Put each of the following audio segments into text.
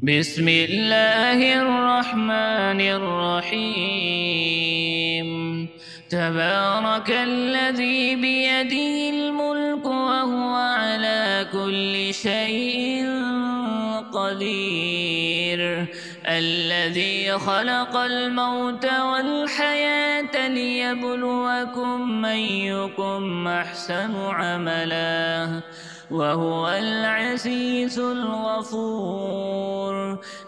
بسم الله الرحمن الرحيم. تبارك الذي بيده الملك وهو على كل شيء قدير. الذي خلق الموت والحياة ليبلوكم أيكم أحسن عملا وهو العزيز الغفور.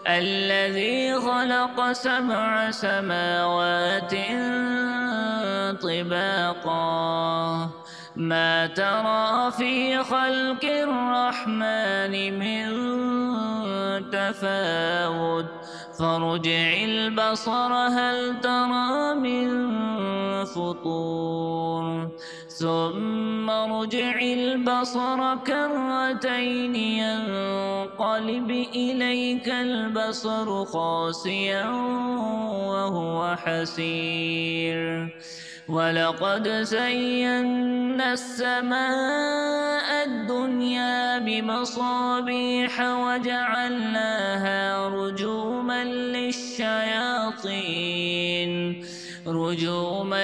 الذي خلق 7 سماوات طباقا ما ترى في خلق الرحمن من تفاوت فارجع البصر هل ترى من فطور ثم ارجع البصر كرتين ينقلب إليك البصر خاسئا وهو حسير. ولقد زينا السماء الدنيا بمصابيح وجعلناها رجوما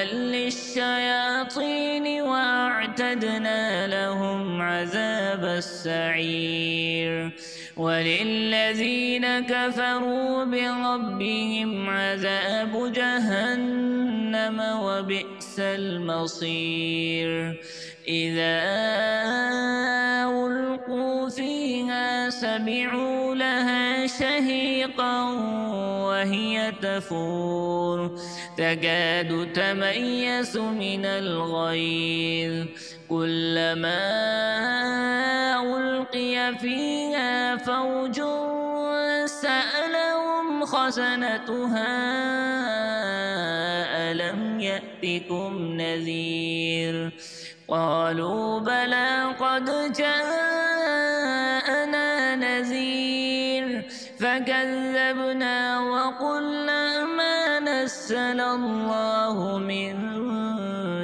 للشياطين وأعتدنا لهم عذاب السعير. وللذين كفروا بربهم عذاب جهنم وبئس المصير. إذا ألقوا فيها سمعوا لها شهيقا وهي تفور تكاد تميز من الغيظ كلما ألقي فيها فوج سألهم خزنتها ألم يأتكم نذير قالوا بلى قد جاءنا نذير فكذبنا وقلنا ما نزل الله من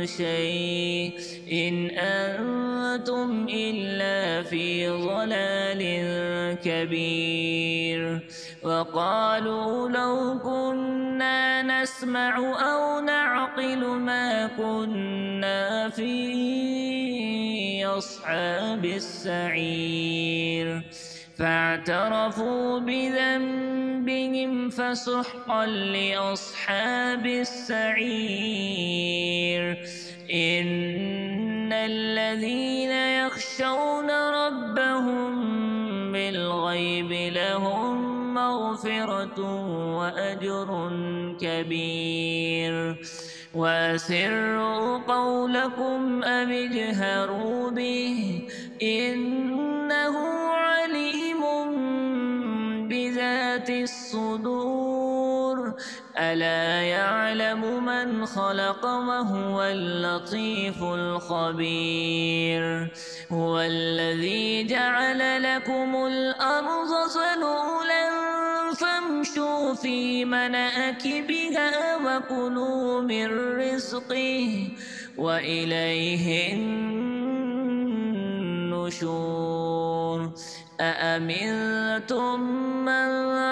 شيء إن أنتم إلا في ضلال كبير. وقالوا لو كنا نسمع أو نعقل ما كنا في أصحاب السعير فاعترفوا بذنبهم فسحقا لأصحاب السعير. إن الذين يخشون ربهم بالغيب لهم مغفرة وأجر كبير. وأسروا قولكم أو اجهروا به إنه عليم بذات الصدور. ألا يعلم من خلق وهو اللطيف الخبير. هو الذي جعل لكم الأرض ذلولا فامشوا في مناكبها وكلوا من رزقه وإليه النشور. أأمنتم من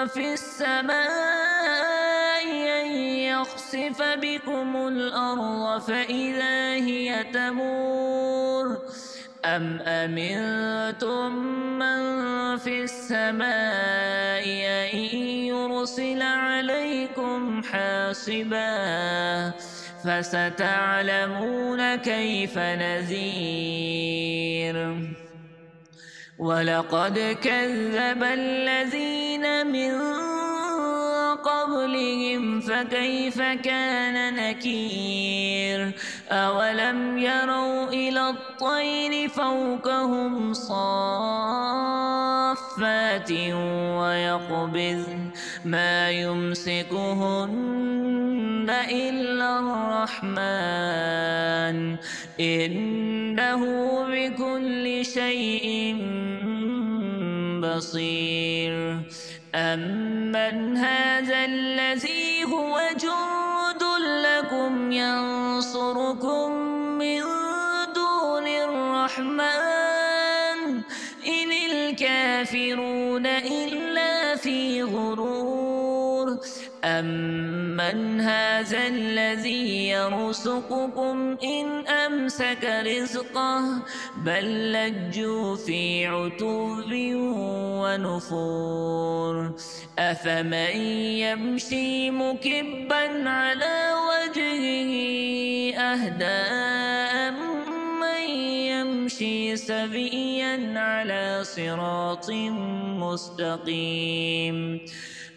في السماء أن يخسف بكم الأرض فإذا هي تمور أم أمنتم من في السماء أن يرسل عليكم حاصبا فستعلمون كيف نذير. ولقد كذب الذين من قبلهم فكيف كان نكير. أولم يروا إلى الطير فوقهم صافات ويقبضن ما يمسكهن إلا الرحمن إنه بكل شيء بصير. أمن هذا الذي هو جند لكم ينصركم من دون الرحمن إن الكافرون إلا في في غرور أمن هذا الذي يرزقكم إن أمسك رزقه بل لجوا في عتو ونفور أفمن يمشي مكبا على وجهه أهدى أمن يمشي سويا على صراط مستقيم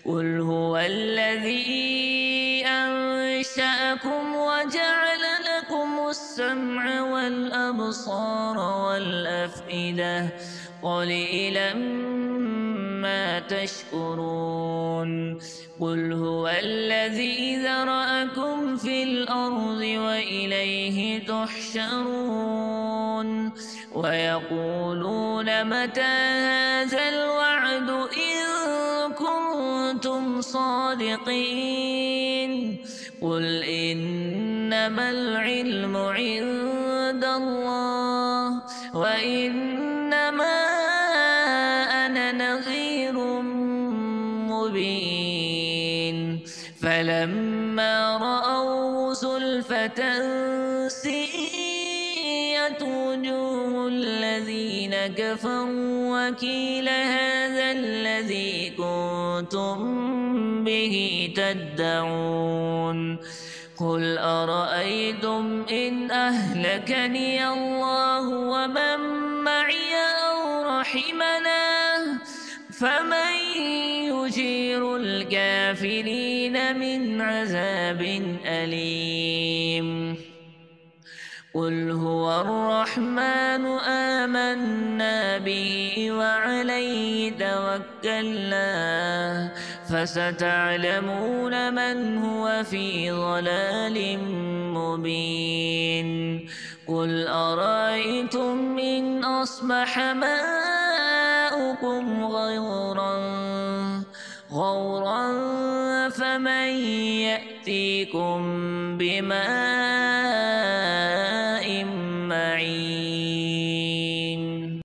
قل هو الذي أنشأكم وجعل لكم السمع والأبصار والأفئدة قليلا ما تشكرون قل هو الذي ذرأكم في الأرض وإليه تحشرون ويقولون متى هذا الوعد إن كنتم صادقين قل إنما العلم عند الله وإنما أنا نذير مبين فلما رأوه زلفة سيئت وجوه الذين كفروا وقيل هذا الذي كنتم به تدعون قل أرأيتم إن أهلكني الله ومن معي أو رحمنا فمن يجير الكافرين من عذاب أليم قل هو الرحمن آمنا به وعليه توكلنا فستعلمون من هو في ضلال مبين قل أرأيتم إن أصبح ماؤكم غورا فمن يأتيكم بماء